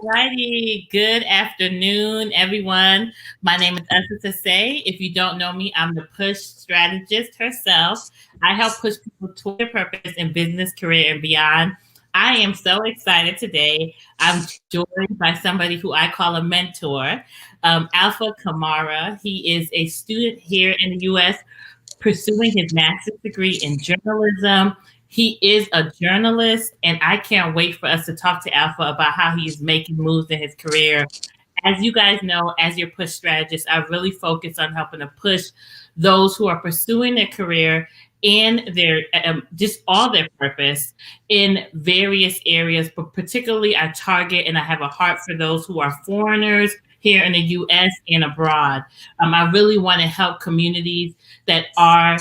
Righty. Good afternoon, everyone. My name is Ose Sesay. If you don't know me, I'm the push strategist herself. I help push people toward their purpose in business, career, and beyond. I am so excited today. I'm joined by somebody who I call a mentor, Alpha Kamara. He is a student here in the U.S. pursuing his master's degree in journalism. He is a journalist, and I can't wait for us to talk to Alpha about how he is making moves in his career. As you guys know, as your push strategist, I really focus on helping to push those who are pursuing their career in their just all their purpose in various areas, but particularly I target and I have a heart for those who are foreigners here in the US and abroad. I really want to help communities that are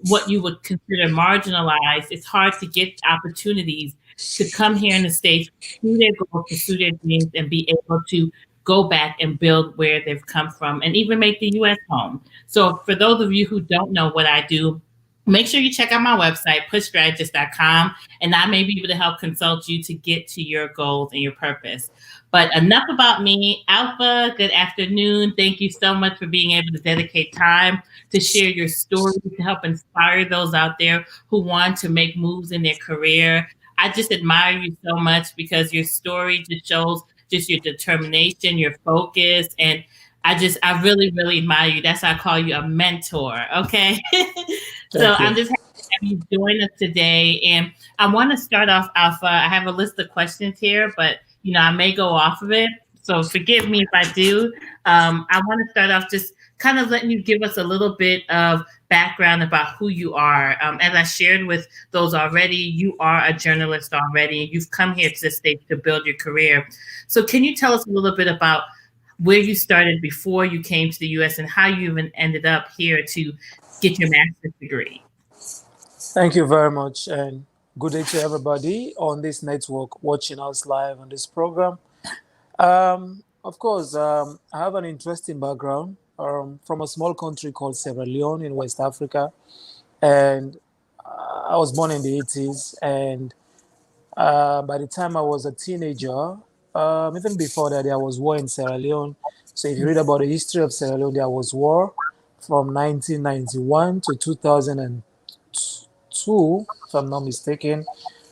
what you would consider marginalized. It's hard to get opportunities to come here in the States, pursue their goals, pursue their dreams, and be able to go back and build where they've come from and even make the US home. So for those of you who don't know what I do, make sure you check out my website, pushstrategist.com, and I may be able to help consult you to get to your goals and your purpose. But enough about me. Alpha, good afternoon. Thank you so much for being able to dedicate time to share your story, to help inspire those out there who want to make moves in their career. I just admire you so much because your story just shows just your determination, your focus, and I really, really admire you. That's why I call you a mentor. Okay. So I'm just happy to have you join us today. And I want to start off, Alpha. I have a list of questions here, but I may go off of it. So forgive me if I do. I want to start off just kind of letting you give us a little bit of background about who you are. As I shared with those already, you are a journalist already. You've come here to the States to build your career. So can you tell us a little bit about where you started before you came to the US and how you even ended up here to get your master's degree? Thank you very much, and good day to everybody on this network watching us live on this program. Of course, I have an interesting background from a small country called Sierra Leone in West Africa, and I was born in the 80s. And by the time I was a teenager, even before that, there was war in Sierra Leone. So if you read about the history of Sierra Leone, there was war from 1991 to 2002, if I'm not mistaken.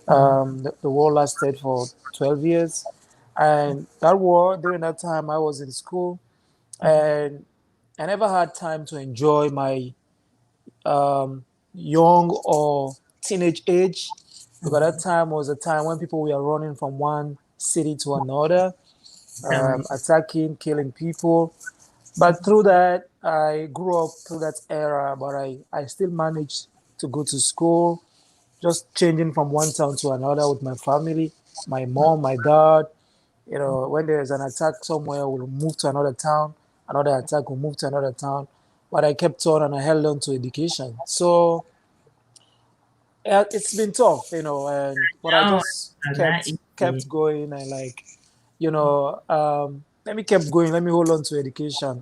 The war lasted for 12 years. And that war, during that time, I was in school and I never had time to enjoy my young or teenage age, because that time was a time when people were running from one city to another, attacking, killing people. But through that, I grew up through that era, but I still managed to go to school, just changing from one town to another with my family, my mom, my dad. When there's an attack somewhere, we'll move to another town, another attack, we'll move to another town. But I kept on and I held on to education. So it's been tough, but I Oh, just not kept easy. going and let me keep going, let me hold on to education.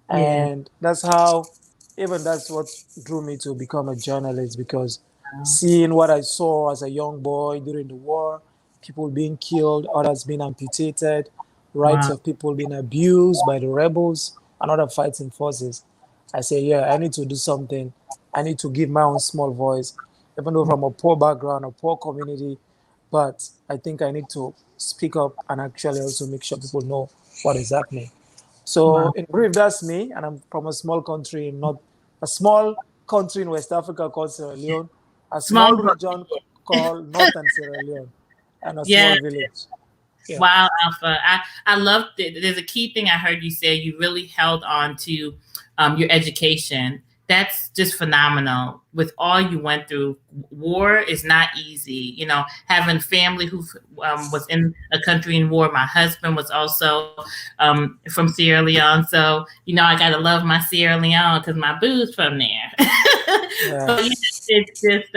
Yeah. And that's what drew me to become a journalist, because seeing what I saw as a young boy during the war, people being killed, others being amputated, rights Wow. of people being abused by the rebels and other fighting forces, I say, yeah, I need to do something. I need to give my own small voice, even though from a poor background, a poor community. But I think I need to speak up and actually also make sure people know what is happening. So Wow. in brief, that's me, and I'm from a small country, not a small country in West Africa called Sierra Leone, a Small small country. region called Northern Sierra Leone, and a Yeah. small village. Yeah. Wow, Alpha. I love it. There's a key thing I heard you say. You really held on to your education. That's just phenomenal. With all you went through, war is not easy. Having family who was in a country in war. My husband was also from Sierra Leone, so I gotta love my Sierra Leone because my boo's from there. So Yeah. it's just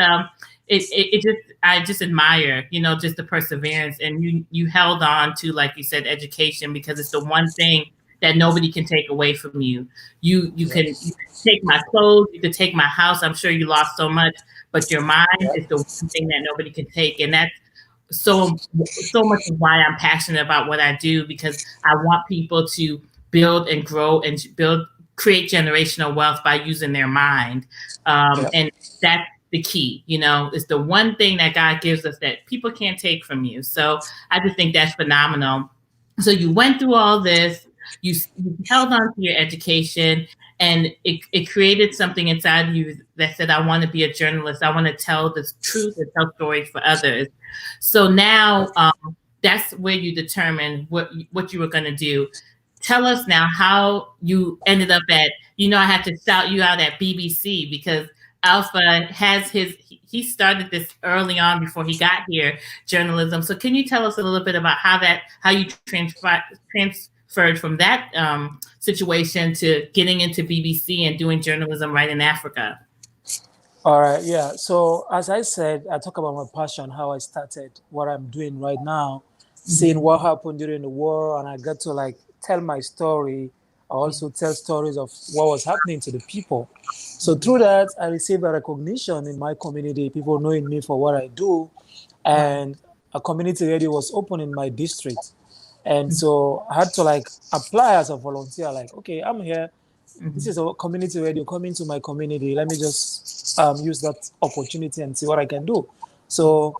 it just I just admire, just the perseverance, and you held on to, like you said, education, because it's the one thing that nobody can take away from you. You can take my clothes, you could take my house. I'm sure you lost so much, but your mind Yeah. is the one thing that nobody can take, and that's so much of why I'm passionate about what I do, because I want people to build and grow and create generational wealth by using their mind. Yeah. And that's the key, is the one thing that God gives us that people can't take from you. So I just think that's phenomenal. So you went through all this, you held on to your education, and it created something inside of you that said, I want to be a journalist. I want to tell the truth and tell stories for others. So now that's where you determined what you were going to do. Tell us now how you ended up at, I had to shout you out at BBC, because Alpha has he started this early on before he got here, journalism. So can you tell us a little bit about how you transferred from that situation to getting into BBC and doing journalism right in Africa? All right. Yeah. So as I said, I talk about my passion, how I started what I'm doing right now, seeing what happened during the war, and I got to like tell my story. I also tell stories of what was happening to the people. So through that, I received a recognition in my community, people knowing me for what I do, and a community radio was open in my district. And so I had to like apply as a volunteer, like, okay, I'm here. This is a community radio coming to my community. Let me just use that opportunity and see what I can do. So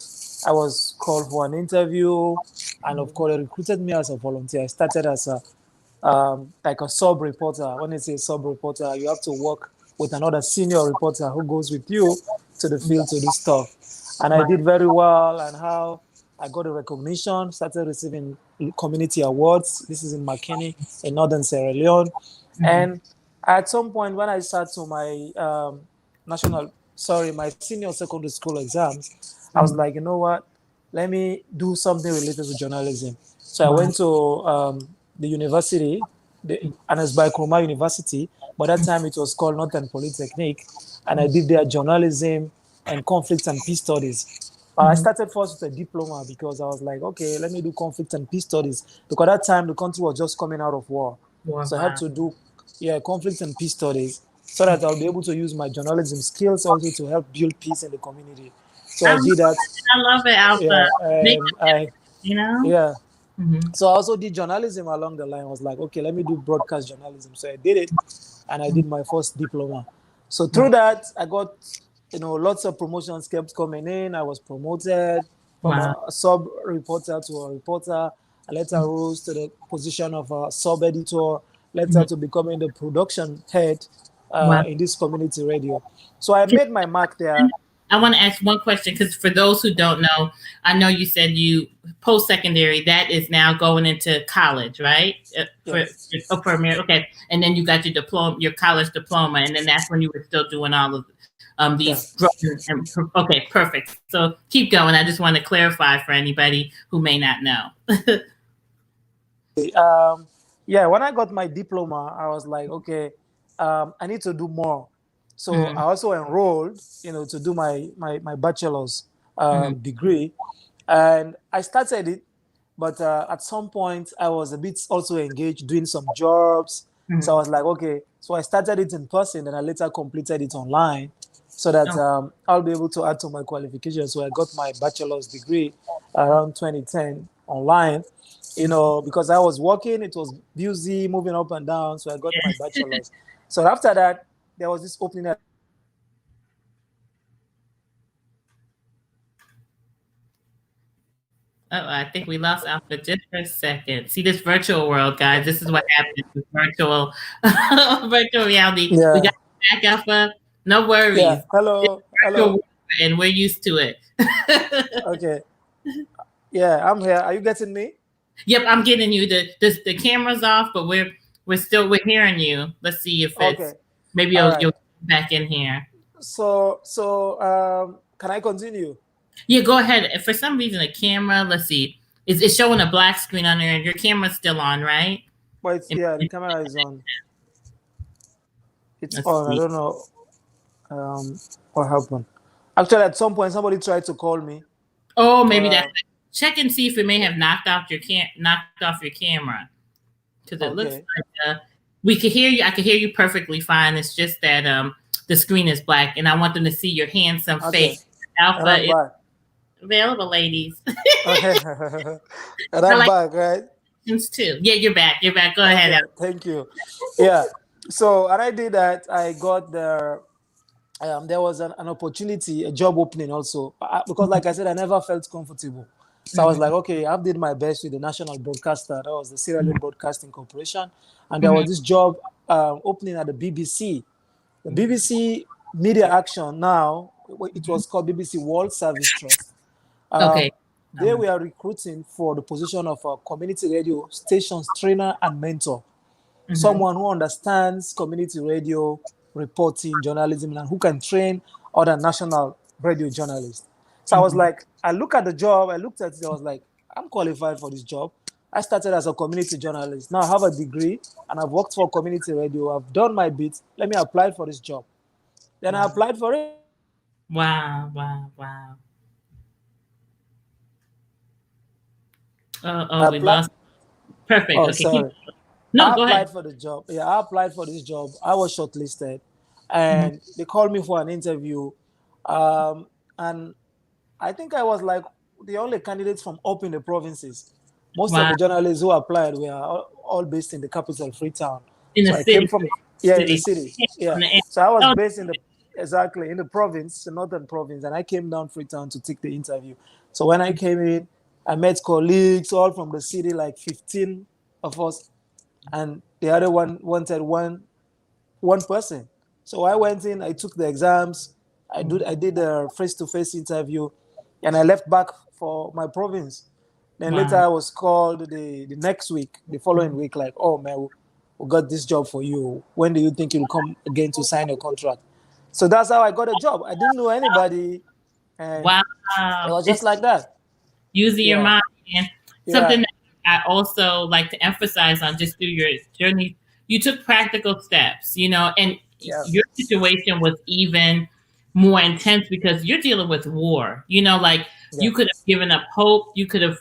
I was called for an interview, and of course, they recruited me as a volunteer. I started as a like a sub reporter. When I say sub reporter, you have to work with another senior reporter who goes with you to the field to do stuff. And I did very well, and how I got a recognition, started receiving community awards. This is in Makeni in northern Sierra Leone. And at some point when I sat to my my senior secondary school exams, I was like, you know what? Let me do something related to journalism. So I went to the university, the Anasbai University. By that time, it was called Northern Polytechnic, and I did their journalism and conflict and peace studies. I started first with a diploma because I was like, okay, let me do conflict and peace studies. Because at that time, the country was just coming out of war. So I had to do conflict and peace studies so that I'll be able to use my journalism skills also to help build peace in the community. So I did that. I love it, Alpha. Yeah. So I also did journalism along the line. I was like, okay, let me do broadcast journalism. So I did it, and I did my first diploma. So through that, I got, lots of promotions kept coming in. I was promoted from a sub reporter to a reporter. I later rose to the position of a sub editor, later to becoming the production head in this community radio. So I made my mark there. I want to ask one question, because for those who don't know, I know you said you post-secondary, that is now going into college, right? Yes. For America. Okay. And then you got your diploma, your college diploma, and then that's when you were still doing all of these. Yeah. Okay, perfect. So keep going. I just want to clarify for anybody who may not know. When I got my diploma, I was like, okay, I need to do more. So I also enrolled, to do my bachelor's degree, and I started it. But at some point, I was a bit also engaged doing some jobs. So I was like, okay. So I started it in person, and I later completed it online, so that I'll be able to add to my qualifications. So I got my bachelor's degree around 2010 online. Because I was working, it was busy, moving up and down. So I got my bachelor's. So after that, there was this opening. I think we lost Alpha just for a second. See, this virtual world, guys. This is what happens with virtual reality. Yeah. We got back, Alpha. No worries. Yeah. Hello. And we're used to it. Okay. Yeah, I'm here. Are you getting me? Yep, I'm getting you. The camera's off, but we're hearing you. Let's see if it's maybe you'll get back in here. So can I continue? Yeah, go ahead. For some reason, the camera, let's see, it's showing a black screen on there, and your camera's still on, right? Well, the camera is on. It's on. I don't know what happened. Actually, at some point, somebody tried to call me. Oh, maybe that's it. Check and see if it may have knocked off your camera, because it looks like we could hear you. I could hear you perfectly fine. It's just that the screen is black, and I want them to see your handsome face. Alpha is available, ladies. Okay. And I I'm like back, right? questions too. Yeah, you're back. You're back. Go ahead. Okay, thank you. Yeah. So, and I did that. I got there was an opportunity, a job opening also, because like I said, I never felt comfortable. So I was Mm-hmm. like, okay, I did my best with the national broadcaster. That was the Sierra Leone Broadcasting Corporation. And there Mm-hmm. was this job opening at the BBC. The Mm-hmm. BBC Media Action now, it was called BBC World Service Trust. Okay. Um, they were recruiting for the position of a community radio stations trainer and mentor, Mm-hmm. someone who understands community radio reporting, journalism, and who can train other national radio journalists. So I was Mm-hmm. like, I look at the job, I looked at it, I was like, I'm qualified for this job. I started as a community journalist. Now I have a degree and I've worked for community radio. I've done my bit. Let me apply for this job. Then I Wow. applied for it. Wow. Wow. Wow. Oh, I we applied. lost. Perfect. Oh, Okay. Keep. sorry. No, I go ahead. applied for the job. Yeah, I applied for this job. I was shortlisted, Mm-hmm. and they called me for an interview. And I think I was like the only candidates from up in the provinces. Most of Wow. the journalists who applied were all based in the capital, Freetown. In the So I came city. from, yeah, in the City. city. Yeah, Yeah. from the end. So I was Oh, based in the, exactly, in the province, the northern province, and I came down Freetown to take the interview. So when I came in, I met colleagues all from the city, like 15 of us, and the other one wanted one person. So I went in, I took the exams, I did a face-to-face interview, and I left back for my province. Then later wow. I was called the next week, the following week, like, oh man, we got this job for you. When do you think you'll come again to sign your contract? So that's how I got a job. I didn't know anybody, and it Wow. was just It's like that. using your Yeah, mind. And something yeah, that I also like to emphasize on just through your journey, you took practical steps, and yeah, your situation was even more intense because you're dealing with war. Like yeah, you could have given up hope, you could have,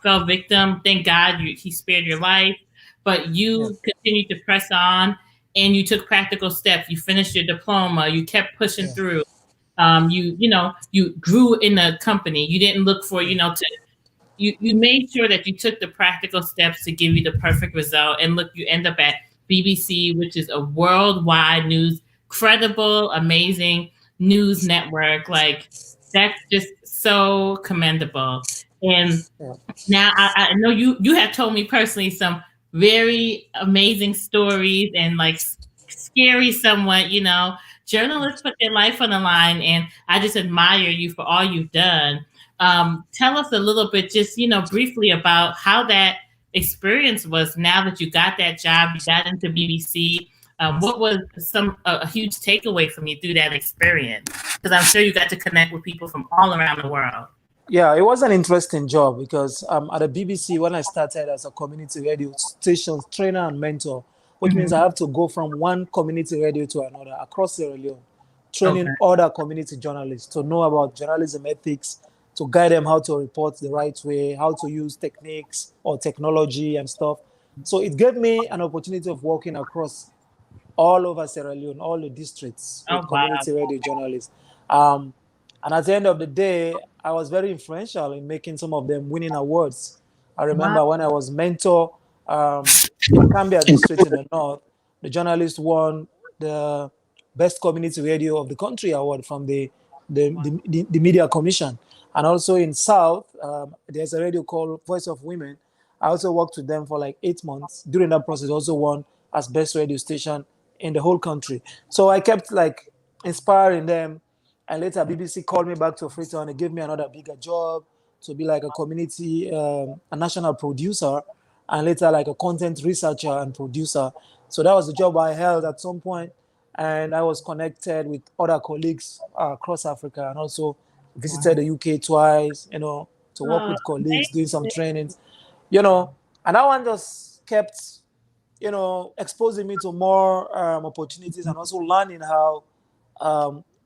fell victim. Thank God he spared your life, but yeah, you continued to press on and you took practical steps. You finished your diploma, you kept pushing yeah, through. You grew in the company. You didn't look for, yeah, to you made sure that you took the practical steps to give you the perfect result. And look, you end up at BBC, which is a worldwide news, credible, amazing news network. Like that's just so commendable. And yeah, now I know you have told me personally some very amazing stories and like scary somewhat, journalists put their life on the line and I just admire you for all you've done. Tell us a little bit, just, briefly about how that experience was now that you got that job, you got into BBC. What was a huge takeaway from you through that experience? Because I'm sure you got to connect with people from all around the world. Yeah, it was an interesting job because at the BBC, when I started as a community radio station trainer and mentor, which means Hmm. I have to go from one community radio to another across Sierra Leone, training Okay. other community journalists to know about journalism ethics, to guide them how to report the right way, how to use techniques or technology and stuff. So it gave me an opportunity of working across all over Sierra Leone, all the districts Oh with wow. community radio journalists. Um, and at the end of the day, I was very influential in making some of them winning awards. I Wow. remember when I was mentor in Cambia district in the north, the journalist won the best community radio of the country award from the media commission. And also in south, there's a radio called Voice of Women. I also worked with them for like 8 months. During that process, also won as best radio station in the whole country. So I kept like inspiring them. And later BBC called me back to Freetown and gave me another bigger job to be like a community, a national producer, and later like a content researcher and producer. So that was the job I held at some point, and I was connected with other colleagues across Africa, and also visited the UK twice, to work Oh, with colleagues, doing some amazing. trainings, you know, and that one just kept, exposing me to more opportunities and also learning how,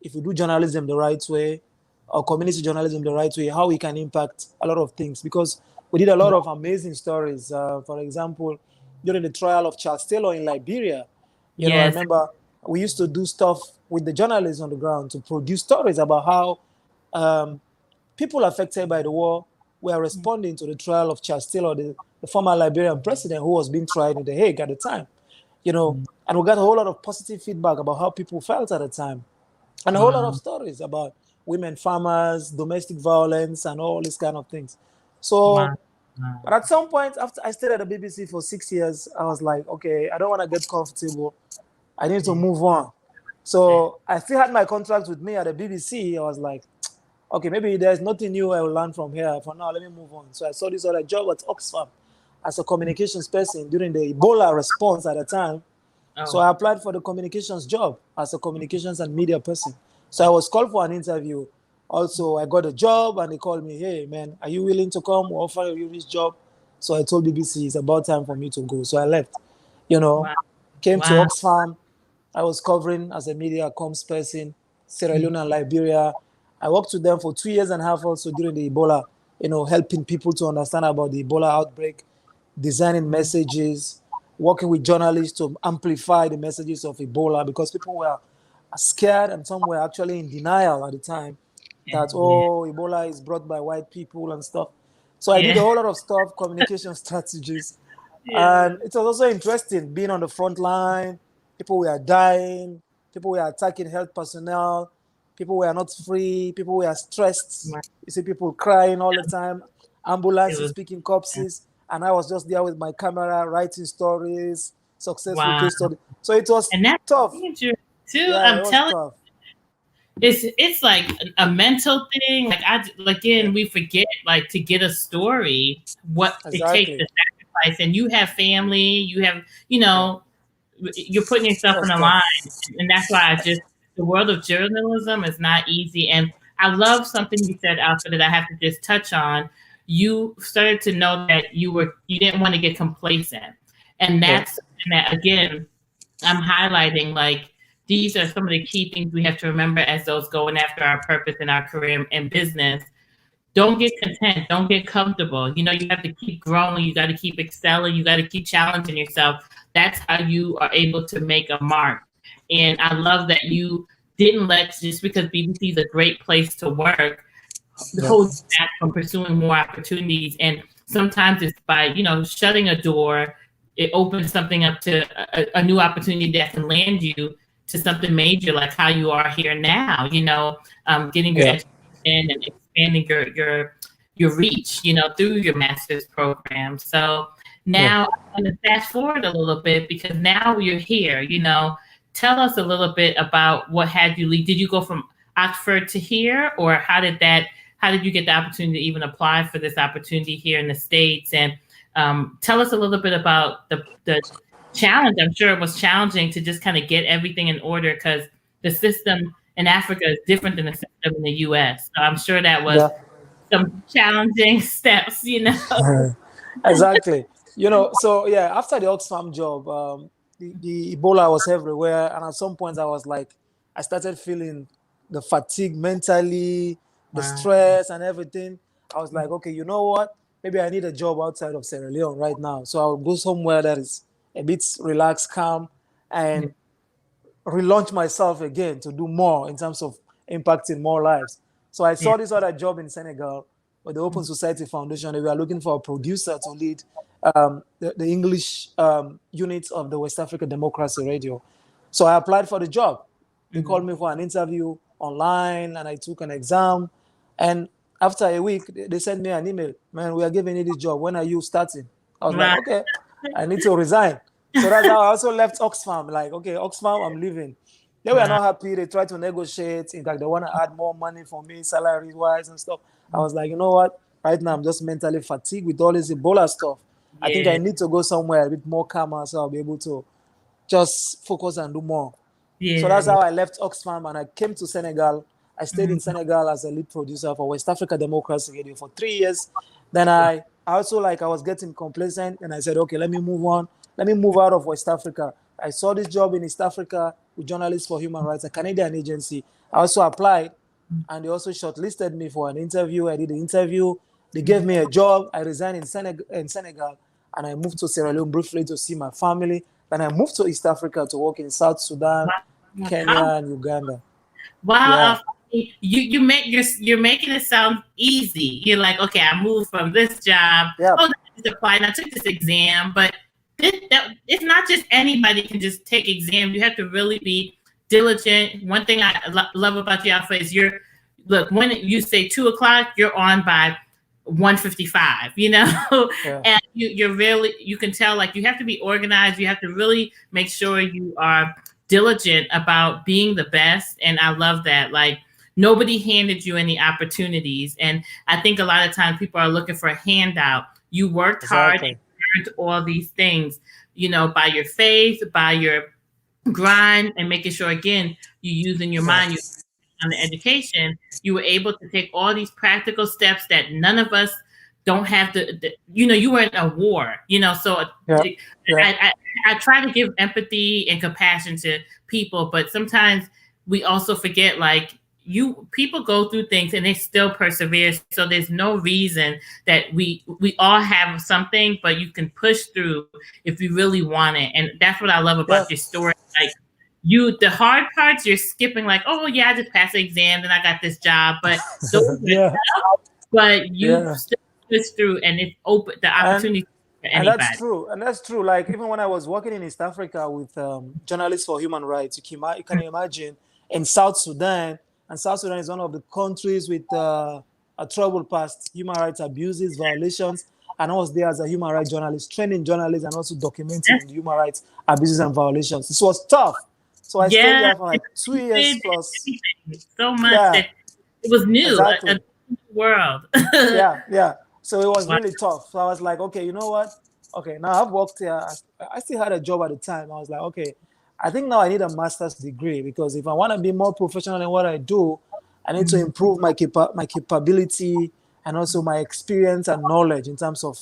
if you do journalism the right way or community journalism the right way, how we can impact a lot of things. Because we did a lot of amazing stories. For example, during the trial of Charles Taylor in Liberia, I Yes. remember we used to do stuff with the journalists on the ground to produce stories about how um, people affected by the war were responding to the trial of Charles Taylor, the former Liberian president who was being tried in The Hague at the time. And we got a whole lot of positive feedback about how people felt at the time, and a whole lot of stories about women farmers, domestic violence, and all these kind of things. So, but at some point, after I stayed at the BBC for 6 years, I was like, okay, I don't want to get comfortable. I need to move on. So I still had my contract with me at the BBC. I was like, okay, maybe there's nothing new I will learn from here. For now, let me move on. So I saw this other job at Oxfam as a communications person during the Ebola response at the time. So I applied for the communications job as a communications and media person. So I was called for an interview. Also, I got a job and they called me, hey, man, are you willing to come? We'll offer you this job. So I told BBC it's about time for me to go. So I left, came to Oxfam. I was covering as a media comms person, Sierra Leone and Liberia. I worked with them for 2 years and a half also during the Ebola, helping people to understand about the Ebola outbreak, designing messages, working with journalists to amplify the messages of Ebola, because people were scared and some were actually in denial at the time that, Ebola is brought by white people and stuff. So I did a whole lot of stuff, communication strategies. And it was also interesting being on the front line. People were dying. People were attacking health personnel. People were not free. People were stressed. You see people crying all the time. Ambulances picking corpses. And I was just there with my camera, writing stories, successful case stories. So it was tough. Too. I'm telling you, it's like a mental thing. We forget to get a story, what it takes to sacrifice. And you have family, you have, you're putting yourself on the line. And that's why the world of journalism is not easy. And I love something you said, Alpha, that I have to just touch on. You started to know that you didn't want to get complacent. And that's that, again, I'm highlighting, these are some of the key things we have to remember as those going after our purpose in our career and business. Don't get content. Don't get comfortable. You have to keep growing. You got to keep excelling. You got to keep challenging yourself. That's how you are able to make a mark. And I love that you didn't just because BBC is a great place to work, hold you back from pursuing more opportunities. And sometimes it's by, shutting a door, it opens something up to a new opportunity that can land you to something major, like how you are here now, getting your education and expanding your reach, through your master's program. So now I'm going to fast forward a little bit, because now you're here, tell us a little bit about what had you leave. Did you go from Oxford to here, or how did you get the opportunity to even apply for this opportunity here in the States? And tell us a little bit about the challenge. I'm sure it was challenging to just kind of get everything in order, because the system in Africa is different than the system in the US. So I'm sure that was some challenging steps, Exactly. After the Oxfam job, the Ebola was everywhere. And at some point I started feeling the fatigue mentally, the stress and everything. I was like, okay, you know what? Maybe I need a job outside of Sierra Leone right now. So I'll go somewhere that is a bit relaxed, calm, and relaunch myself again to do more in terms of impacting more lives. So I saw this other job in Senegal with the Open Society Foundation. They were looking for a producer to lead the English unit of the West Africa Democracy Radio. So I applied for the job. They called me for an interview online, and I took an exam. And after a week, they sent me an email. Man, we are giving you this job. When are you starting? I was like, okay, I need to resign. So that's how I also left Oxfam. Like, okay, Oxfam, I'm leaving. They were not happy. They tried to negotiate. In fact, they want to add more money for me, salary-wise and stuff. I was like, you know what? Right now, I'm just mentally fatigued with all this Ebola stuff. I think I need to go somewhere a bit more calmer, so I'll be able to just focus and do more. So that's how I left Oxfam, and I came to Senegal. I stayed in Senegal as a lead producer for West Africa Democracy Radio for 3 years. Then I also, I was getting complacent, and I said, okay, let me move on. Let me move out of West Africa. I saw this job in East Africa with Journalists for Human Rights, a Canadian agency. I also applied, and they also shortlisted me for an interview. I did the interview. They gave me a job. I resigned in Senegal, and I moved to Sierra Leone briefly to see my family. Then I moved to East Africa to work in South Sudan, Kenya, and Uganda. Wow. you're making it sound easy. You're like, okay, I moved from this job. Yeah, Oh, I just applied. And I took this exam, but it's not just anybody can just take exams. You have to really be diligent. One thing I love about you, Alpha, is look, when you say 2 o'clock, you're on by 1:55. yeah, And you're really, you can tell, like, you have to be organized. You have to really make sure you are diligent about being the best. And I love that. Like, nobody handed you any opportunities. And I think a lot of times people are looking for a handout. You worked hard and exactly. earned all these things, by your faith, by your grind, and making sure, again, you using your Yeah, mind, you on the education, you were able to take all these practical steps that none of us don't have you were in a war, so yeah, I, yeah. I, I try to give empathy and compassion to people, but sometimes we also forget, like, people go through things and they still persevere. So there's no reason that we all have something, but you can push through if you really want it. And that's what I love Yeah. about your story. Like, the hard parts you're skipping, like, oh yeah, I just passed the exam and I got this job, but those are Yeah, but you yeah. still push through, and it's open the And opportunity for and that's anybody. true. And that's true. Like even when I was working in East Africa with journalists for human rights, you can imagine in South Sudan, and South Sudan is one of the countries with a troubled past, human rights abuses, violations. And I was there as a human rights journalist, training journalists and also documenting on the human rights abuses and violations. This was tough. So I stayed Yeah, there for like 2 years did plus. everything so much Yeah, that it was new, a exactly. new world. Yeah, yeah. So it was Wow. really tough. So I was like, okay, you know what? Okay, now I've worked here. I still had a job at the time. I was like, okay, I think now I need a master's degree because if I want to be more professional in what I do, I need to improve my capability and also my experience and knowledge in terms of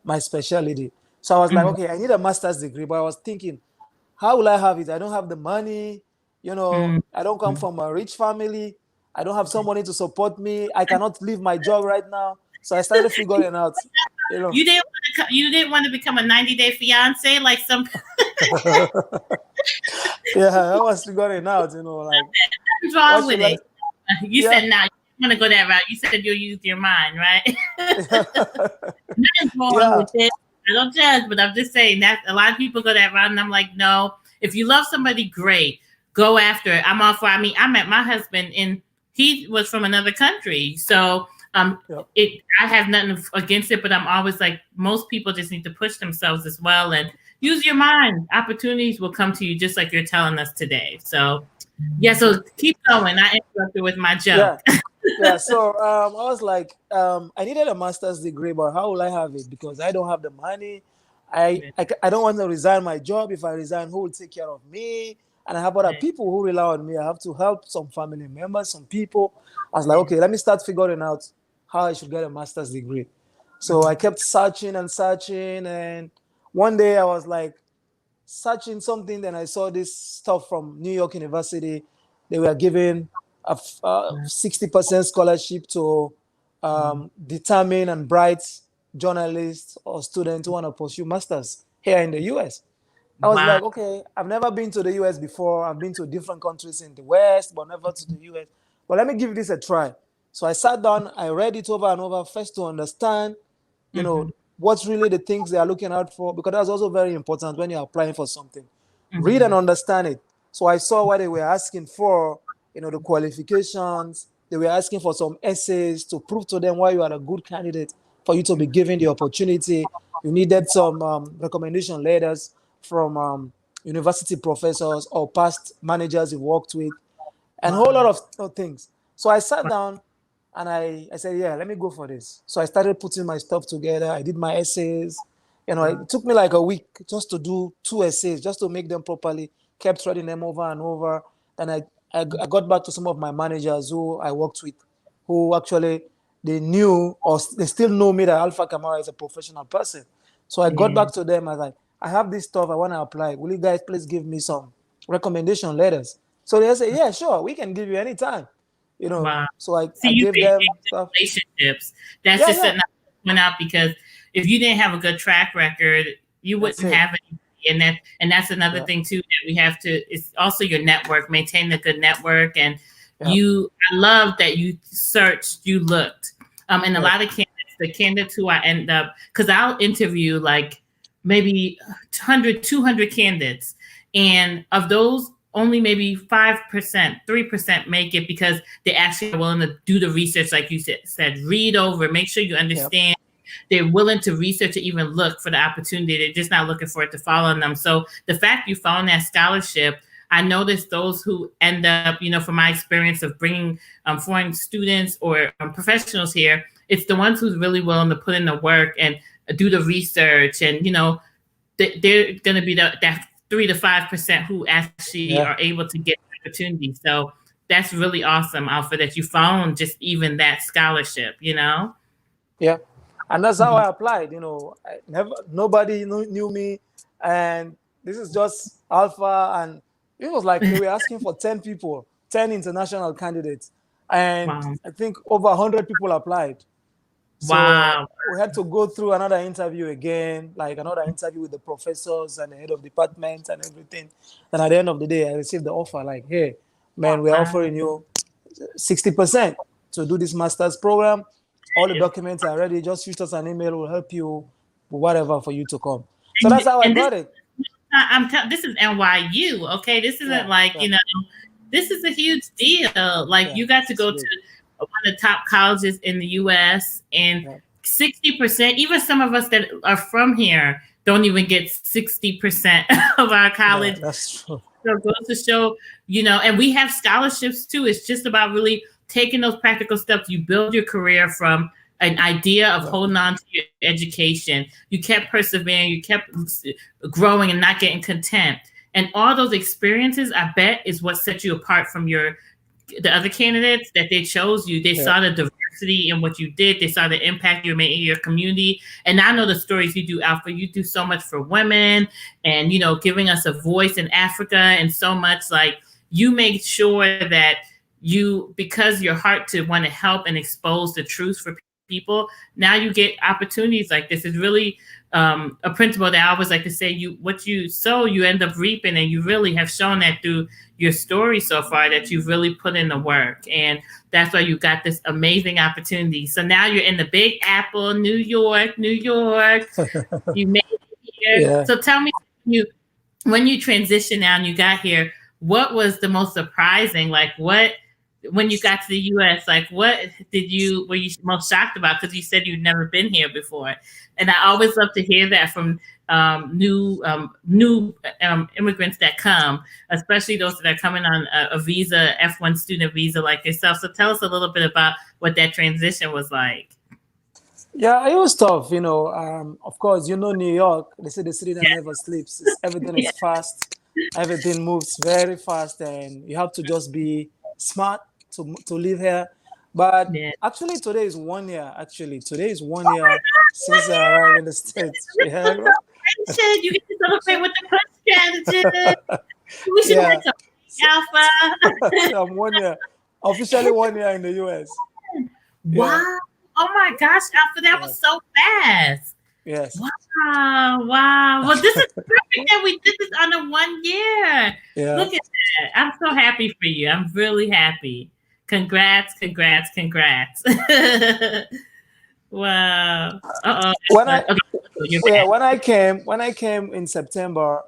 my specialty. So I was like, Mhm, okay, I need a master's degree. But I was thinking, how will I have it? I don't have the money. mhm. I don't come from a rich family. I don't have somebody to support me. I cannot leave my job right now. So I started figuring out, you know. You didn't want to become a 90-day fiance like some. Yeah, I was figuring out, like What's what wrong with should I? it? You Yeah, said, "Nah, you want to go that route." You said you'll use your mind, right? Nothing's wrong yeah, with it. I don't judge, but I'm just saying that a lot of people go that route, and I'm like, no. If you love somebody, great, go after it. I'm all for. I mean, I met my husband, and he was from another country, so yeah, I have nothing against it, but I'm always like, most people just need to push themselves as well and use your mind. Opportunities will come to you, just like you're telling us today. So yeah, so keep going. I interrupted with my joke. yeah. Yeah, so I was like, I needed a master's degree, but how will I have it? Because I don't have the money. I don't want to resign my job. If I resign, who will take care of me? And I have other people who rely on me. I have to help some family members, some people. I was like, okay, let me start figuring out how I should get a master's degree. So I kept searching and searching. And one day I was like, searching something, then I saw this stuff from New York University. They were giving a 60% scholarship to determined and bright journalists or students who want to pursue masters here in the US. I was Wow. like, okay, I've never been to the US before. I've been to different countries in the West, but never to the US. But let me give this a try. So I sat down, I read it over and over, first to understand, Mm-hmm. what's really the things they are looking out for, because that's also very important when you're applying for something. Read Mm-hmm. and understand it. So I saw what they were asking for, the qualifications. They were asking for some essays to prove to them why you are a good candidate for you to be given the opportunity. You needed some recommendation letters from university professors or past managers you worked with, and a whole lot Wow. of things. So I sat down and I said, yeah, let me go for this. So I started putting my stuff together. I did my essays. It took me like a week just to do 2 essays, just to make them properly, kept reading them over and over. Then I got back to some of my managers who I worked with, who actually they knew or they still know me that Alpha Kamara is a professional person. So I got Yeah. back to them. I was like, I have this stuff I want to apply. Will you guys please give me some recommendation letters? So they say, yeah, sure, we can give you anytime. Wow. So See, I you gave them created stuff. relationships. That's Yeah, just yeah, something I point out, because if you didn't have a good track record, you that's wouldn't it. have any. And that's another Yeah, thing too that we have to. It's also your network. Maintain a good network, and Yeah. I love that you searched, you looked. And a Yeah. lot of candidates, the candidates who I end up, because I'll interview like maybe 100, 200 candidates. And of those, only maybe 5%, 3% make it because they actually are willing to do the research, like you said, read over, make sure you Yep. understand. They're willing to research or even look for the opportunity. They're just not looking for it to fall on them. So the fact you found that scholarship, I noticed those who end up, from my experience of bringing foreign students or professionals here, it's the ones who's really willing to put in the work and do the research. And, they're going to be that 3 to 5% who actually are Yeah. able to get opportunities. So that's really awesome, Alpha, that you found just even that scholarship. Yeah. And that's how Mhm. I applied. Nobody knew me, and this is just Alpha. And it was like they were asking for 10 people, 10 international candidates, and Wow. I think over 100 people applied. So Wow. we had to go through another interview again, like another interview with the professors and the head of department and everything. And at the end of the day, I received the offer like, hey, man, we're Wow. offering you 60% to do this master's program. All the documents are ready. Just shoot us an email. We'll help you with whatever for you to come. So And, that's how I and this got it. this is NYU, okay? This isn't Yeah, like, yeah, this is a huge deal. Like yeah. you got to It's go to good. one of the top colleges in the US, and Yeah, 60%, even some of us that are from here don't even get 60% of our yeah, college. that's true. So it goes to show, and we have scholarships too. It's just about really taking those practical steps. You build your career from an idea of Yeah, holding on to your education. You kept persevering, you kept growing and not getting content. And all those experiences, I bet, is what set you apart from the other candidates that they chose you. They yeah, saw the diversity in what you did. They saw the impact you made in your community. And I know the stories you do, Alpha. You do so much for women and, giving us a voice in Africa and so much. Like you make sure that because your heart to want to help and expose the truth for people, now you get opportunities like this. Is really a principle that I always like to say, what you sow, you end up reaping. And you really have shown that through your story so far, that you've really put in the work. And that's why you got this amazing opportunity. So now you're in the Big Apple, New York, New York. You made it here. yeah. So tell me, when you transitioned now and you got here, what was the most surprising? Like what, when you got to the US, like what were you most shocked about? Because you said you'd never been here before. And I always love to hear that from new immigrants that come, especially those that are coming on a visa, F1 student visa like yourself. So tell us a little bit about what that transition was like. Yeah, it was tough. Of course, New York. They say the city that Yeah. never sleeps. Everything is fast. Everything moves very fast, and you have to just be smart to live here. But Yeah. actually, today is 1 year. Actually, today is one Oh my year gosh, since I arrived in the States. this Yeah, is a celebration. You get to celebrate with the push strategist. We should yeah. have some So, Alpha. so I'm 1 year, officially 1 year in the US. Yeah, Wow. Oh my gosh, Alpha, that yeah, was so fast. yes, Wow. Wow. Well, this is perfect that we did this on a 1 year. yeah. Look at that. I'm so happy for you. I'm really happy. Congrats, congrats, congrats. Wow. Uh-oh. When I Okay. You're yeah, back. when I came in September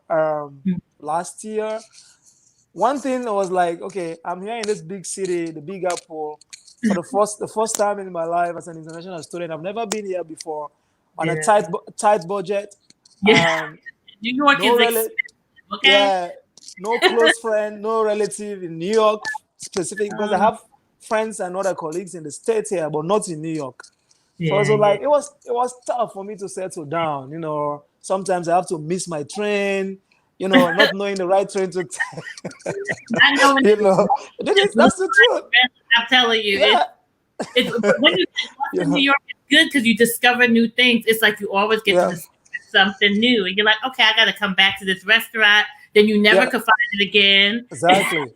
last year, one thing was like, okay, I'm here in this big city, the Big Apple, for the first time in my life as an international student. I've never been here before on a Yeah. tight budget. Yeah. Um, New York no is rel- expensive, okay? yeah, no close friend, no relative in New York specific because I Um, have friends and other colleagues in the States here, but not in New York. So yeah, also yeah. like it was tough for me to settle down. Sometimes I have to miss my train. Not knowing the right train to take. I know when you it's know, that's the truth. I'm telling you, Yeah, it's when you get lost in New yeah, York, it's good because you discover new things. It's like you always get to yeah, discover something new, and you're like, okay, I got to come back to this restaurant. Then you never yeah. could find it again. Exactly.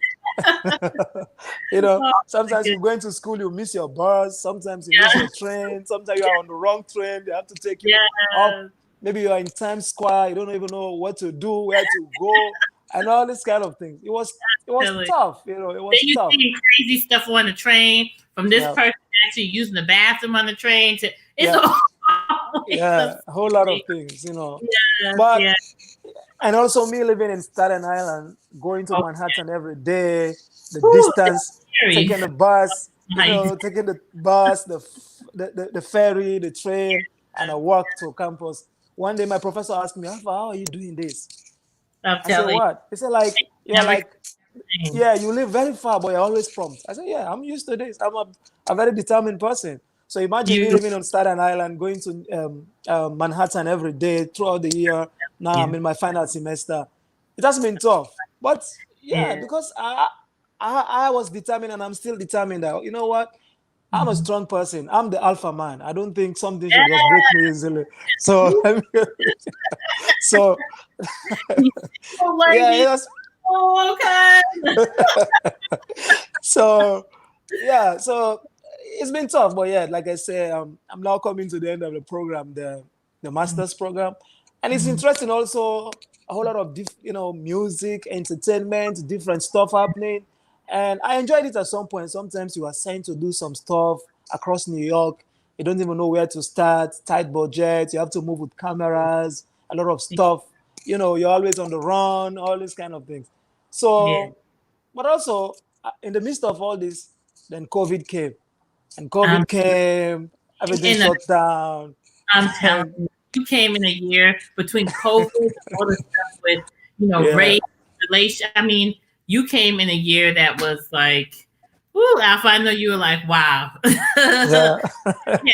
Oh my Sometimes goodness. you're going to school, you miss your bus. Sometimes you miss Yeah, your train. Sometimes you are on the wrong train. They have to take you up. yeah, Maybe you are in Times Square. You don't even know what to do, where to go, and all this kind of things. It was it was Tell it. tough. You know, it Then was you tough. see crazy stuff on the train from this Yeah, person actually using the bathroom on the train to it's yeah, always some yeah. A whole lot of things, you know. yes, But yeah. and also me living in Staten Island, going to Oh, Manhattan every day, the whew, it's distance, scary. taking the bus, you How you do know, taking the bus, the ferry, the train, and I that. walk to campus. One day my professor asked me, how are you doing this? I'm I said, telling what? He said, like, you, you're never like, complain. yeah, you live very far, but you're always prompt. I said, yeah, I'm used to this. I'm a very determined person. So imagine me You living on Staten Island, going to Manhattan every day throughout the year. Now yeah, I'm in my final semester. It has been tough, but yeah, yeah. because I was determined, and I'm still determined that, you know what, I'm a Mhm. strong person. I'm the alpha man. I don't think something should just break me easily. So so You so yeah, worthy. it was Oh, okay. so yeah, so it's been tough, but yeah, like I say, I'm now coming to the end of the program, the master's program, and it's Mhm. interesting also. A whole lot of music, entertainment, different stuff happening, and I enjoyed it at some point. Sometimes you are assigned to do some stuff across New York. You don't even know where to start. Tight budget. You have to move with cameras. A lot of stuff. You're always on the run. All these kind of things. Yeah. So, but also in the midst of all this, then COVID came, and Um, COVID came, everything in a, shut down, I'm telling and you, you came in a year between COVID and all the stuff with, yeah, race, relation. I mean, you came in a year that was like, whoo, Alpha, I know you were like, wow. yeah, Yeah,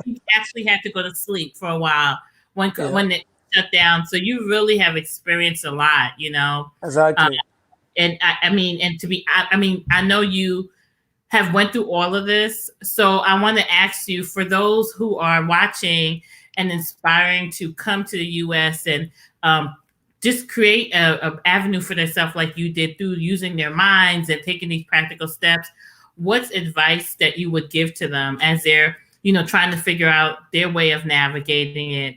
you actually had to go to sleep for a while yeah, when it shut down. So you really have experienced a lot. Uh, exactly. and I mean, and to be, I mean, I know you have went through all of this. So I want to ask you, for those who are watching and inspiring to come to the U.S. and just create a avenue for themselves like you did through using their minds and taking these practical steps, what's advice that you would give to them as they're trying to figure out their way of navigating it?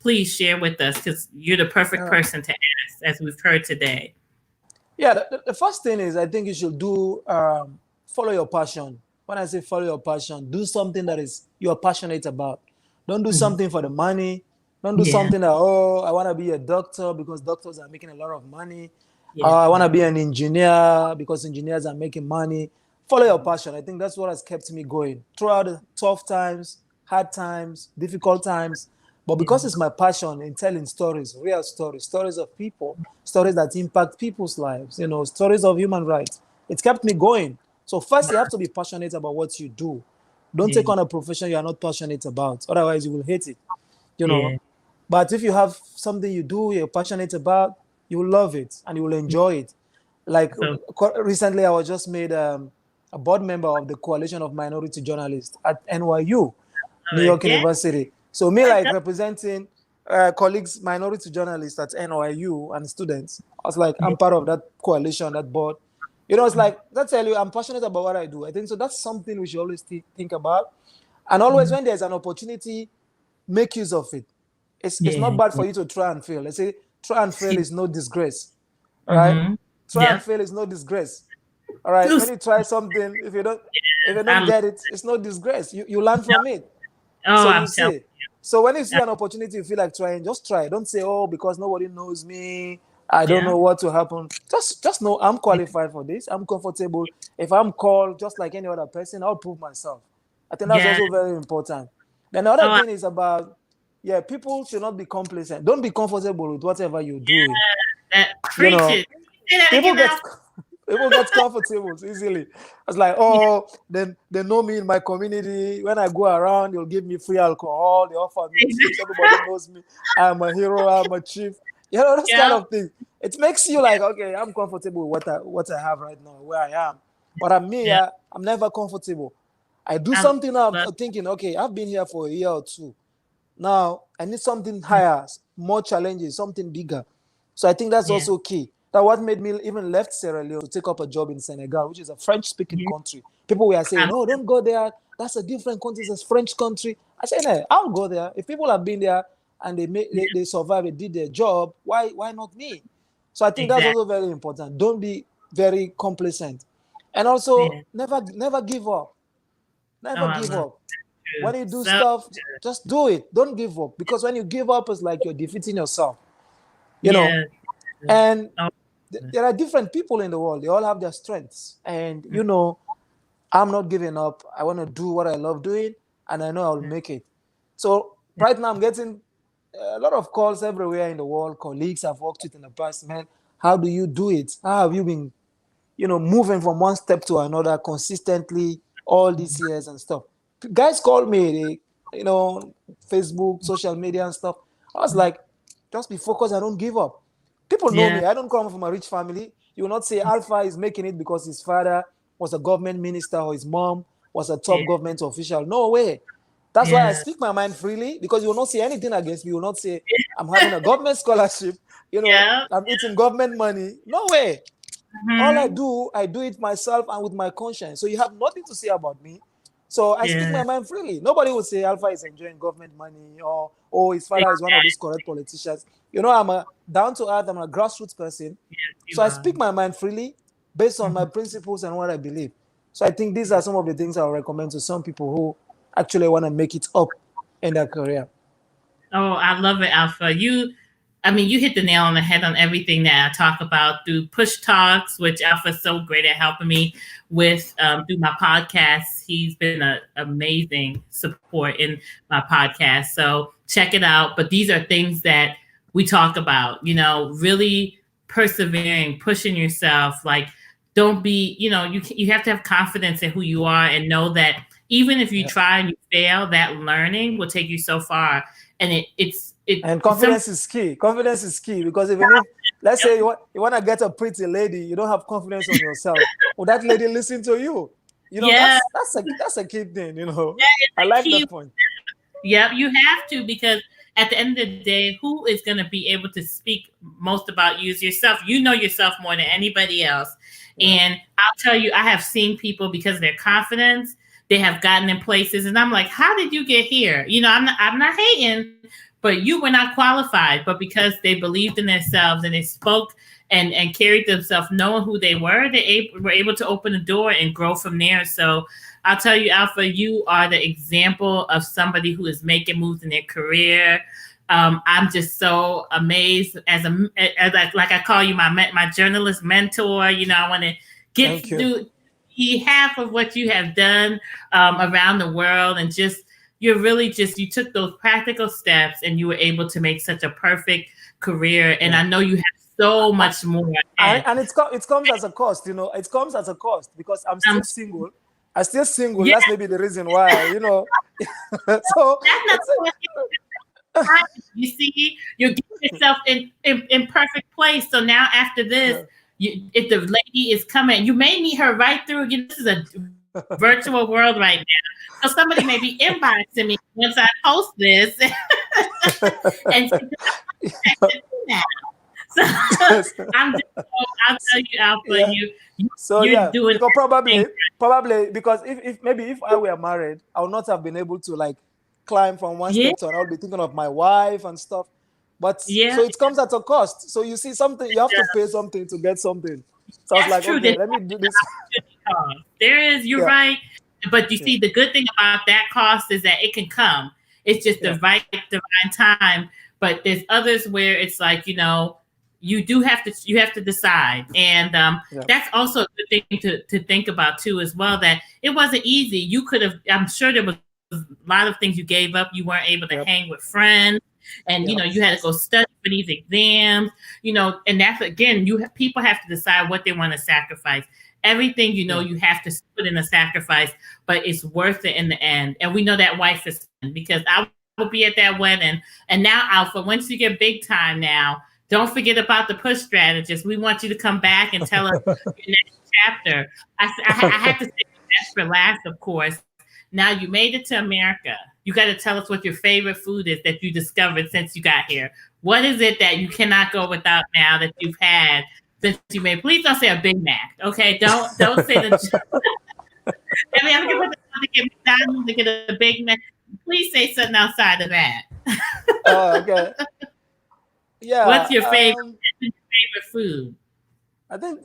Please share with us, because you're the perfect Uh, person to ask, as we've heard today. yeah, the first thing is I think you should do follow your passion. When I say follow your passion, do something that is you are passionate about. Don't do Mhm. something for the money. Don't do Yeah, something that, oh, I want to be a doctor because doctors are making a lot of money. yeah, I want yeah, to be an engineer because engineers are making money. Follow your mhm. passion. I think that's what has kept me going throughout the tough times, hard times, difficult times. But Yeah, because it's my passion in telling stories, real stories, stories of people, stories that impact people's lives, stories of human rights, it's kept me going. So first, you have to be passionate about what you do. Don't take yeah, on a profession you are not passionate about. Otherwise, you will hate it. You know. yeah. But if you have something you do, you're passionate about, you will love it and you will enjoy it. Like So, recently, I was just made a board member of the Coalition of Minority Journalists at NYU, New York yeah, University. So me, I like got representing colleagues, minority journalists at NYU and students, I was like, I'm it. part of that coalition, that board. It's like, that's tell you, I'm passionate about what I do. I think so. That's something we should always think about. And always Mhm. when there's an opportunity, make use of it. It's not Yeah, bad yeah. for you to try and fail. Let's say try and fail is no disgrace. All right? Mm-hmm. Try and Yep. fail is no disgrace. All right. When Yes, you try something, if you don't I love get it, it's no disgrace. You learn from it. it. Oh, So you I'm telling see. So when you see you. an opportunity, you feel like trying, just try. Don't say, oh, because nobody knows me, I don't Yeah. know what will happen. Just know I'm qualified for this. I'm comfortable. If I'm called just like any other person, I'll prove myself. I think that's Yeah. also very important. Then the other Oh, thing is about, yeah, people should not be complacent. Don't be comfortable with whatever you're doing. that You preach know, it. Say that people again get now. people get comfortable easily. It's like, Yeah. oh, then they know me in my community. When I go around, they'll give me free alcohol. They offer me trips. Everybody knows me. I'm a hero. I'm a chief. Those kind Yeah. of things. It makes you like, okay, I'm comfortable with what I have right now, where I am. But I'm me. Yeah. I'm never comfortable. I do I something now. love I'm thinking, okay, I've been here for a year or two. Now I need something higher, more challenges, something bigger. So I think that's yeah. also key. That what made me even left Sierra Leone to take up a job in Senegal, which is a French-speaking Yeah. country. People were saying, I, "Oh, don't go there. That's a different country. It's a French country." I said, "No, I'll go there. If people have been there and yeah. they survived, they did their job. Why not me?" So I think that's Exactly. also very important. Don't be very complacent. And Yeah. also never give up. Oh, Never I give love up. you. When you do So stuff, just do it. Don't give up. Because when you give up, it's like you're defeating yourself. You know. yeah. And Oh, there are different people in the world. They all have their strengths. And I'm not giving up. I want to do what I love doing, and I know I'll make it. So right now, I'm getting a lot of calls everywhere in the world. Colleagues I've worked with in the past, man. How do you do it? How have you been, moving from one step to another consistently all these years and stuff? Guys call me, Facebook, social media and stuff. I was like, just be focused. I don't give up. People know yeah. me. I don't come from a rich family. You will not say Alpha is making it because his father was a government minister or his mom was a Yeah. top government official. No way. That's why I Yeah. speak my mind freely, because you will not say anything against me. You will not say I'm having a government scholarship, Yeah. I'm eating government money. No way. All Hmm. I do it myself and with my conscience. So you have nothing to say about me. So I speak my Yeah. mind freely. Nobody will say Alpha is enjoying government money, or oh, his father is one of these correct politicians. I'm a down to earth, I'm a grassroots person. Yes, So you I are. speak my mind freely based on my Mhm. principles and what I believe. So I think these are some of the things I'll recommend to some people who actually want to make it up in their career. Oh, I love it, Alpha. I mean, you hit the nail on the head on everything that I talk about through push talks, which Alpha's so great at helping me with through my podcast. He's been an amazing support in my podcast. So check it out. But these are things that we talk about, really persevering, pushing yourself. Like, don't be, you have to have confidence in who you are and know that even if you Yeah. try and you fail, that learning will take you so far. And And it's some confidence is key. Confidence is key, because even if, let's say, you want to get a pretty lady, you don't have confidence on yourself. Will that lady listen to you? yeah, That's a key thing. that is I a like key. that point. Yep, you have to, because at the end of the day, who is going to be able to speak most about you is yourself. You know yourself more than anybody else. Yeah. And I'll tell you, I have seen people because of their confidence, they have gotten in places, and I'm like, how did you get here? I'm not hating, but you were not qualified. But because they believed in themselves and they spoke and carried themselves, knowing who they were, were able to open the door and grow from there. So I'll tell you, Alpha, you are the example of somebody who is making moves in their career. I'm just so amazed like I call you my journalist mentor. I want to get Thank to you. do half of what you have done around the world, and just you took those practical steps and you were able to make such a perfect career. And Yeah. I know you have so much more ahead. And it comes as a cost. It comes as a cost, because I'm Um, still single. I'm still single. yeah, That's maybe the reason why. So that's not it's a, time. You see, you're getting yourself in perfect place. So now after this, yeah. if the lady is coming, you may meet her right through. This is a virtual world right now. So somebody may be inboxing me once I post this, and she says, now. So I'm just, I'll tell you, Alpha, Yeah. So you're yeah, doing because everything. probably because if I were married, I would not have been able to like climb from one Yeah, step to another. I would be thinking of my wife and stuff. But yeah, so it comes at a cost. So you see something, you have to pay something to get something. So I was that's like, true. okay, There's let me do this. opportunity cost. There is, you're Yeah, right. But you yeah, see, the good thing about that cost is that it can come. It's just yeah, the right divine time. But there's others where it's like, you have to decide. And yeah, that's also a good thing to think about too, as well, that it wasn't easy. You could have, I'm sure there was a lot of things you gave up. You weren't able to hang yep, with friends, and yep, you had to go study for these exams, and that's again, people have to decide what they want to sacrifice. Everything, yeah, you have to put in a sacrifice, but it's worth it in the end. And we know that wife is coming, because I will be at that wedding. And now, Alpha, once you get big time now, don't forget about the push strategist. We want you to come back and tell us your next chapter. I had to say that's for last, of course. Now you made it to America. You got to tell us what your favorite food is that you discovered since you got here. What is it that you cannot go without now that you've had since you made? Please don't say a Big Mac, okay? Don't say the. I mean, I'm gonna put the get McDonald's to get a Big Mac. Please say something outside of that. oh, okay, What's yeah. your favorite? What's your favorite food? I think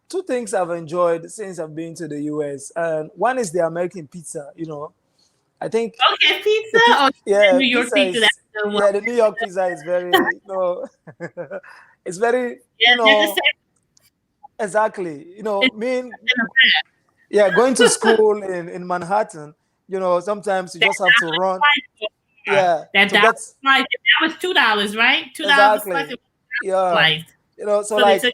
two things I've enjoyed since I've been to the US, and one is the American pizza. I think Okay, pizza. the pizza, Oh, yeah, New York pizza pizza. That's is, a good one. yeah, the New York pizza is very, it's very, Yeah, they're the same. exactly, It's yeah, going to school in Manhattan, sometimes you that just have to run, dollar slice. yeah, That to dollar get, slice. That was $2, right? $2 a slice. exactly, It was a yeah, slice. so So they like, took.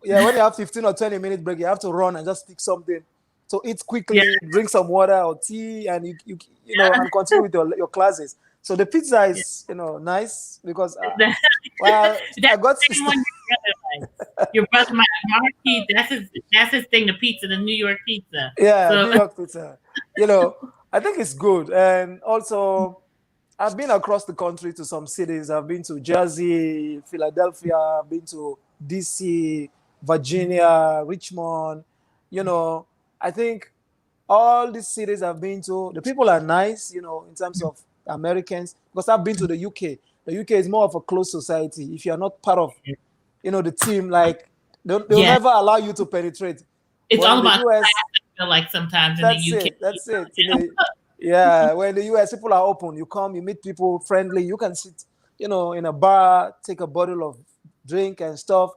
yeah, when you have 15 or 20 minute break, you have to run and just pick something. So eat Yeah, quickly, drink some water or tea, and and continue with your classes. So the pizza yeah. is, nice because, That, well, that's I got, the same one your brother likes. Your brother, Marquis, that's his thing, the pizza, the New York pizza. yeah, So New York pizza. I think it's good. And also, I've been across the country to some cities. I've been to Jersey, Philadelphia, I've been to DC, Virginia, Richmond. I think all these cities I've been to, the people are nice, in terms of Americans, because I've been to the UK. The UK is more of a closed society. If you're not part of, the team, like they'll yeah, never allow you to penetrate. it's But all in the about class. US, I feel like sometimes in the that's UK. it. That's it. Yeah, when in the US, people are open. You come, you meet people friendly. You can sit, in a bar, take a bottle of drink and stuff.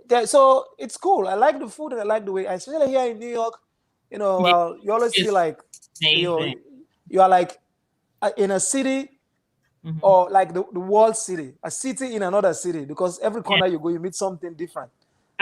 Yeah, so it's cool. I like the food and I like the way, especially here in New York. Yeah, Well, you always feel it's like amazing. you are like in a city Hmm. or like the world city, a city in another city, because every Yeah, corner you go, you meet something different.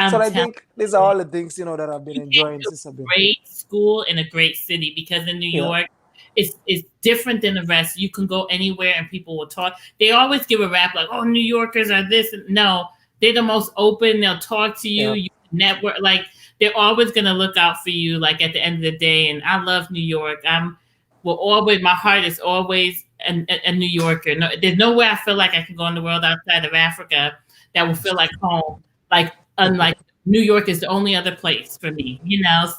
So I'm I telling think these are you. all the things that I've been You get enjoying to since I've a been. great school in a great city because in New Yeah, York, it's different than the rest. You can go anywhere and people will talk. They always give a rap like, "Oh, New Yorkers are this." No, they're the most open. They'll talk to you. yeah, You network like they're always gonna look out for you. Like at the end of the day, and I love New York. I'm will always my heart is always a New Yorker. No, there's nowhere I feel like I can go in the world outside of Africa that will feel like home. Like unlike New York is the only other place for me.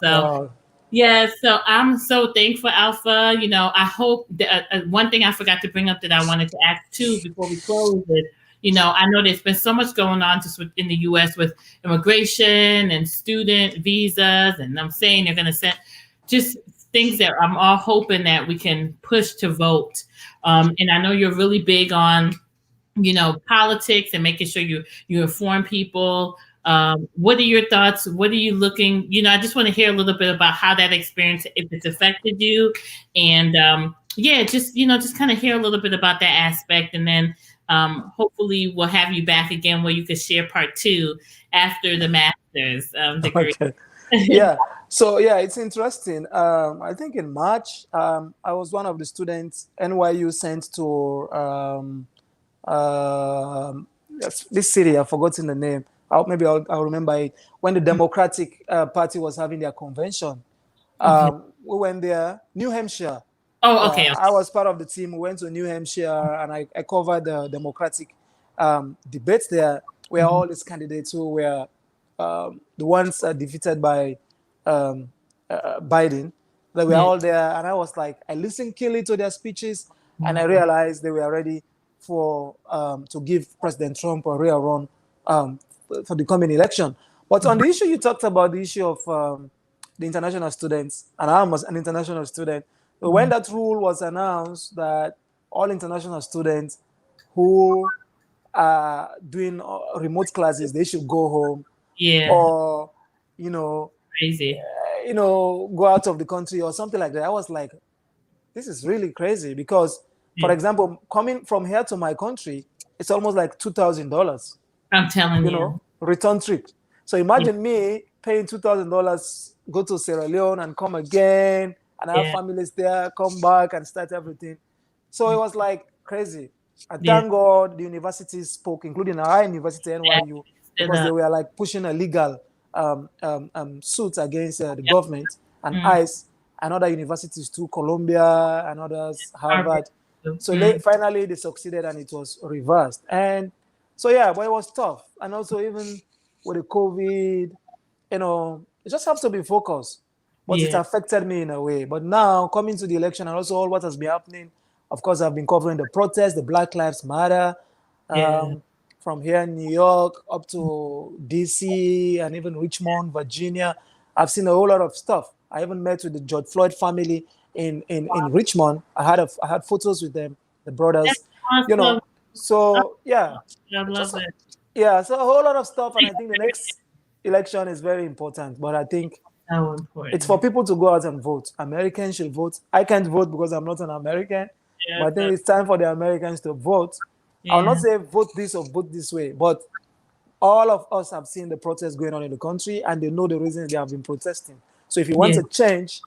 So wow, yeah, so I'm so thankful, Alpha. I hope that one thing I forgot to bring up that I wanted to ask too before we close is, I know there's been so much going on just in the U.S. with immigration and student visas, and I'm saying they're going to send just things that I'm all hoping that we can push to vote. And I know you're really big on politics and making sure you inform people. What are your thoughts? What are you looking? I just want to hear a little bit about how that experience, if it's affected you, and yeah, just kind of hear a little bit about that aspect, and then hopefully we'll have you back again where you could share part two after the master's degree. okay, yeah. So yeah, it's interesting. I think in March, I was one of the students NYU sent to this city. I've forgotten the name. Maybe I'll remember it. When the Democratic Party was having their convention, Mhm. we went there, New Hampshire. Oh, Yeah, okay, I okay. was part of the team. We went to New Hampshire and I covered the Democratic debates there, where Mhm. all these candidates who were the ones defeated by um, Biden, they were Yeah, all there. And I was like, I listened keenly to their speeches and I mhm. realized they were ready for to give President Trump a real run um, for the coming election. But on the issue you talked about, the issue of the international students, and I was an international student. When Mhm. that rule was announced that all international students who are doing remote classes, they should go home Yeah, or, you know, crazy. go out of the country or something like that. I was like, this is really crazy because, for Yeah. example, coming from here to my country, it's almost like $2,000, I'm telling you. return trip. So Yeah, imagine me paying $2,000, go to Sierra Leone and come again, and have yeah, families there, come back and start everything. So it was like crazy. And yeah. thank God the universities spoke, including our university, NYU, Stood because they up. were like pushing a legal suit against the Yep. government and Mm. ICE and other universities too, Columbia and others, Harvard. Harvard. So Mm. finally they succeeded and it was reversed. And so yeah, but it was tough. And also even with the COVID, you just have to be focused. But it Yeah, affected me in a way. But now coming to the election and also all what has been happening, of course, I've been covering the protests, the Black Lives Matter. yeah. Um, from here in New York up to DC and even Richmond, Virginia. I've seen a whole lot of stuff. I even met with the George Floyd family in Richmond. I had photos with them, the That's brothers, you know. awesome. So yeah, I love so, it. yeah, so a whole lot of stuff, and I think the next election is very important. But I think So it's for important. people to go out and vote. Americans should vote. I can't vote because I'm not an American, but Yeah, I think it's time for the Americans to vote. I'll not yeah, say vote this or vote this way, but all of us have seen the protests going on in the country and they know the reasons they have been protesting. So if you want yeah, a change,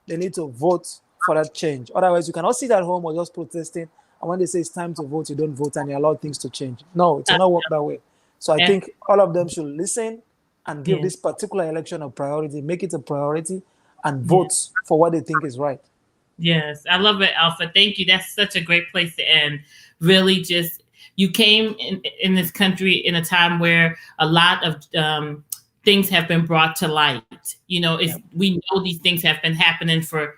they need to vote for that change. Otherwise, you cannot sit at home or just protesting. And when they say it's time to vote, you don't vote and you allow things to change. No, it will not work that way. So I yeah, think all of them should listen and give yeah, this particular election a priority, make it a priority, and yeah. vote for what they think is right. Yes, I love it, Alpha. Thank you. That's such a great place to end. Really, just you came in this country in a time where a lot of things have been brought to light. You know, it's Yeah. we know these things have been happening for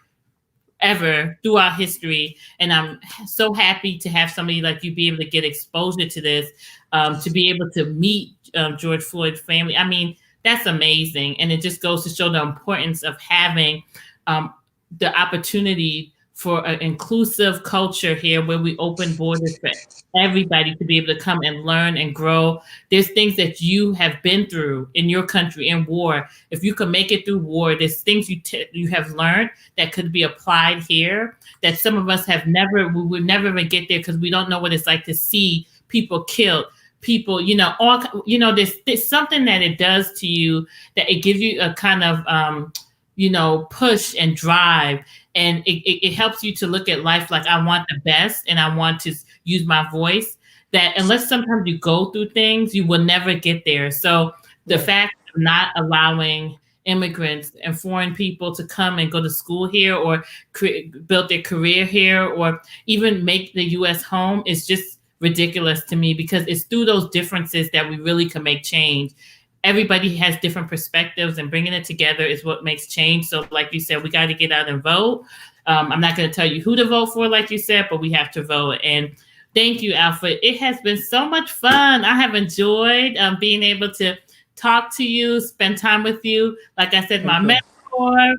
ever throughout history. And I'm so happy to have somebody like you be able to get exposure to this, to be able to meet George Floyd's family. I mean, that's amazing. And it just goes to show the importance of having um, the opportunity for an inclusive culture here where we open borders for everybody to be able to come and learn and grow. There's things that you have been through in your country in war. If you can make it through war, there's things you have learned that could be applied here that some of us have never, we would never even get there because we don't know what it's like to see people killed. People, there's something that it does to you that it gives you a kind of, push and drive. And it helps you to look at life like I want the best and I want to use my voice. That unless sometimes you go through things, you will never get there. So the Right. fact of not allowing immigrants and foreign people to come and go to school here or build their career here or even make the U.S. home is just ridiculous to me because it's through those differences that we really can make change. Everybody has different perspectives and bringing it together is what makes change. So like you said, we got to get out and vote. I'm not going to tell you who to vote for, like you said, but we have to vote. And thank you, Alpha. It has been so much fun. I have enjoyed being able to talk to you, spend time with you. Like I said, my Thank you. mentor,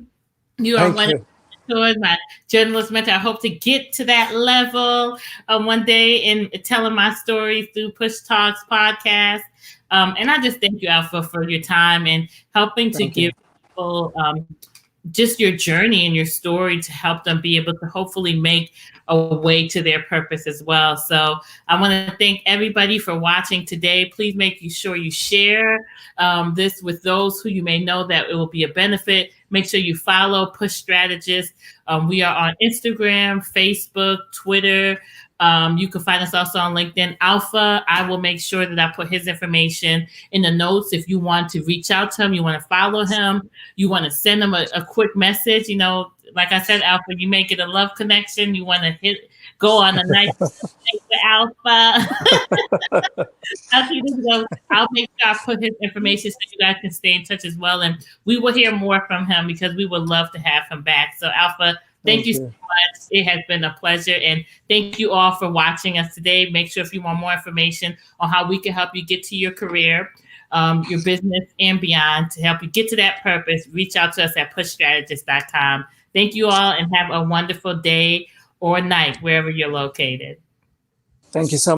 you are Thank one of you. mentors, my journalist mentor. I hope to get to that level one day in telling my stories through Push Talks podcast. And I just thank you, Alpha, for your time and helping to Thank give you. people just your journey and your story to help them be able to hopefully make a way to their purpose as well. So I want to thank everybody for watching today. Please make sure you share this with those who you may know that it will be a benefit. Make sure you follow Push Strategist. We are on Instagram, Facebook, Twitter. You can find us also on LinkedIn. Alpha, I will make sure that I put his information in the notes. If you want to reach out to him, you want to follow him, you want to send him a quick message, like I said, Alpha, you make it a love connection. You want to go on a nice date with Alpha. I'll make sure I put his information so you guys can stay in touch as well. And we will hear more from him because we would love to have him back. So Alpha, thank Thank you so you. much. It has been a pleasure. And thank you all for watching us today. Make sure if you want more information on how we can help you get to your career, your business and beyond to help you get to that purpose, reach out to us at pushstrategist.com. Thank you all and have a wonderful day or night wherever you're located. Thank you so